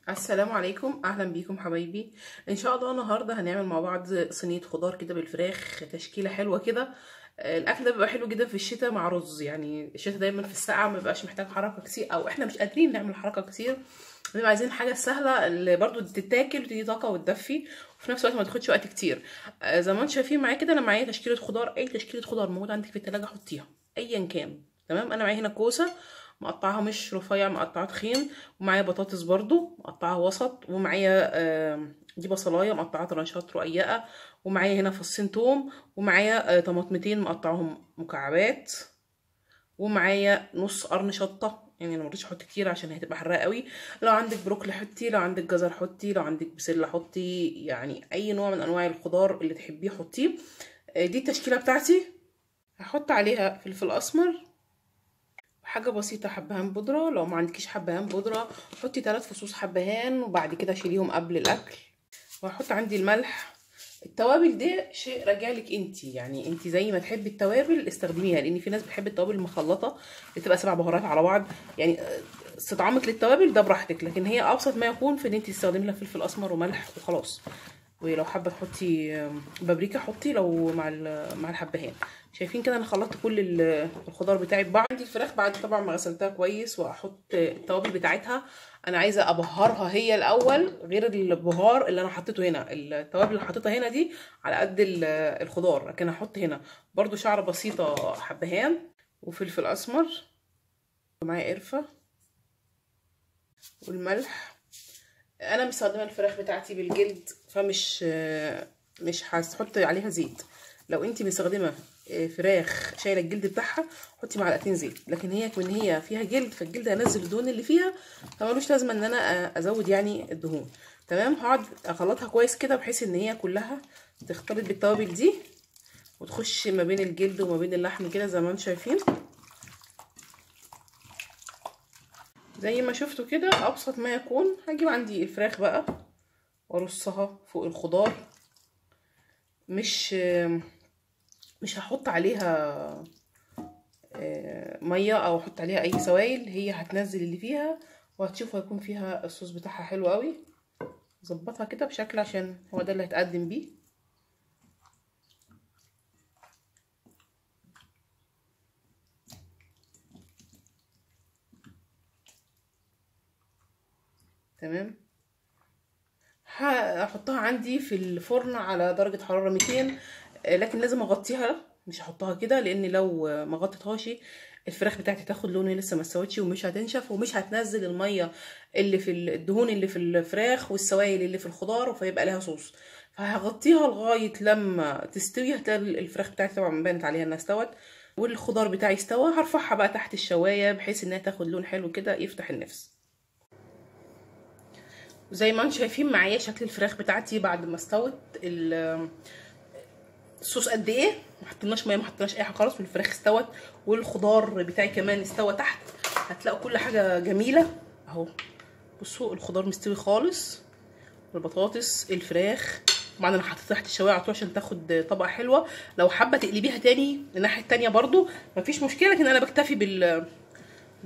السلام عليكم، اهلا بيكم حبايبي. ان شاء الله النهارده هنعمل مع بعض صينيه خضار كده بالفراخ، تشكيله حلوه كده. الاكل ده بيبقى حلو جدا في الشتاء مع رز. يعني الشتاء دايما في السقعه ما بيبقاش محتاج حركه كتير، او احنا مش قادرين نعمل حركه كتير، بنبقى عايزين حاجه سهله اللي برضو تتاكل وتدي طاقه وتدفي وفي نفس الوقت ما تاخدش وقت كتير. زي ما انتم شايفين معايا كده، انا معايا تشكيله خضار. اي تشكيله خضار موجود عندك في التلاجة حطيها ايا كان. تمام. انا معايا هنا كوسه مقطعها مش رفيع، مقطعها تخين، ومعايا بطاطس برضو مقطعها وسط، ومعايا دي بصلايه مقطعها طرنشات رقيقه، ومعايا هنا فصين توم، ومعايا طماطمتين مقطعهم مكعبات، ومعايا نص قرن شطه. يعني انا مرضتش احط كتير عشان هتبقى حراقه قوي. لو عندك بروكلي حطي، لو عندك جزر حطي، لو عندك بسله حطي، يعني اي نوع من انواع الخضار اللي تحبيه حطيه. دي التشكيله بتاعتي. هحط عليها فلفل اسمر، حاجه بسيطه حبهان بودره. لو ما عندكيش حبهان بودره حطي 3 فصوص حبهان، وبعد كده شيليهم قبل الاكل. وهحط عندي الملح. التوابل دي شيء راجع لك انت، يعني انت زي ما تحبي التوابل استخدميها، لان في ناس بتحب التوابل المخلطه بتبقى 7 بهارات على بعض. يعني استطعامك للتوابل ده براحتك، لكن هي ابسط ما يكون في ان انت تستخدمي لها فلفل اسمر وملح وخلاص. ولو حابه تحطي بابريكا حطي، لو مع الحبهان. شايفين كده انا خلطت كل الخضار بتاعي ببعض. عندي الفراخ بعد طبعا ما غسلتها كويس، واحط التوابل بتاعتها. انا عايزه ابهرها هي الاول، غير البهار اللي انا حطيته هنا. التوابل اللي حطيتها هنا دي على قد الخضار، لكن هحط هنا برضو شعره بسيطه حبهان وفلفل اسمر، ومعايا قرفه والملح. انا مستخدمه الفراخ بتاعتي بالجلد، فمش مش هحط عليها زيت. لو انتي مستخدمه فراخ شايله الجلد بتاعها حطي معلقتين زيت، لكن هي كمان هي فيها جلد، فالجلد هينزل الدهون اللي فيها، فمالوش لازمه ان انا ازود يعني الدهون. تمام. هقعد اخلطها كويس كده بحيث ان هي كلها تختلط بالتوابل دي وتخش ما بين الجلد وما بين اللحم كده زي ما انتم شايفين. زي ما شفتوا كده ابسط ما يكون. هجيب عندي الفراخ بقى وارصها فوق الخضار. مش هحط عليها ميه او احط عليها اي سوائل، هي هتنزل اللي فيها وهتشوفوا هيكون فيها الصوص بتاعها حلو قوي. ظبطها كده بشكل عشان هو ده اللي هتقدم بيه. تمام. هحطها عندي في الفرن على درجة حرارة 200، لكن لازم اغطيها، مش هحطها كده، لان لو ما غطيتهاش الفراخ بتاعتي تاخد لون لسه ما استوتش ومش هتنشف ومش هتنزل الميه اللي في الدهون اللي في الفراخ والسوائل اللي في الخضار، فيبقى لها صوص. فهغطيها لغايه لما تستوي. هتلاقي الفراخ بتاعتي طبعا بانت عليها انها استوت والخضار بتاعي استوى. هرفعها بقى تحت الشوايه بحيث انها تاخد لون حلو كده يفتح النفس. زي ما انتم شايفين معايا شكل الفراخ بتاعتي بعد ما استوت. الصوص قد ايه، ما حطيناش ميه، ما حطيناش اي حاجه خالص، والفراخ استوت والخضار بتاعي كمان استوى تحت. هتلاقوا كل حاجه جميله اهو. بصوا الخضار مستوي خالص، البطاطس، الفراخ. طبعا انا حطيتها تحت الشوايه على طول عشان تاخد طبقه حلوه. لو حابه تقلبيها تاني الناحيه التانيه برضو مفيش مشكله، لكن انا بكتفي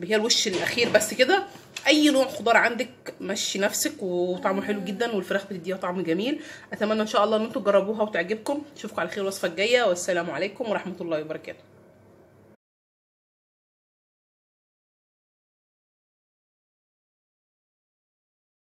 هي الوش الاخير بس كده. اي نوع خضار عندك مشي نفسك وطعمه حلو جدا، والفراخ بتديها طعم جميل. اتمنى ان شاء الله ان انتم تجربوها وتعجبكم. اشوفكم على خير الوصفه الجايه، والسلام عليكم ورحمه الله وبركاته.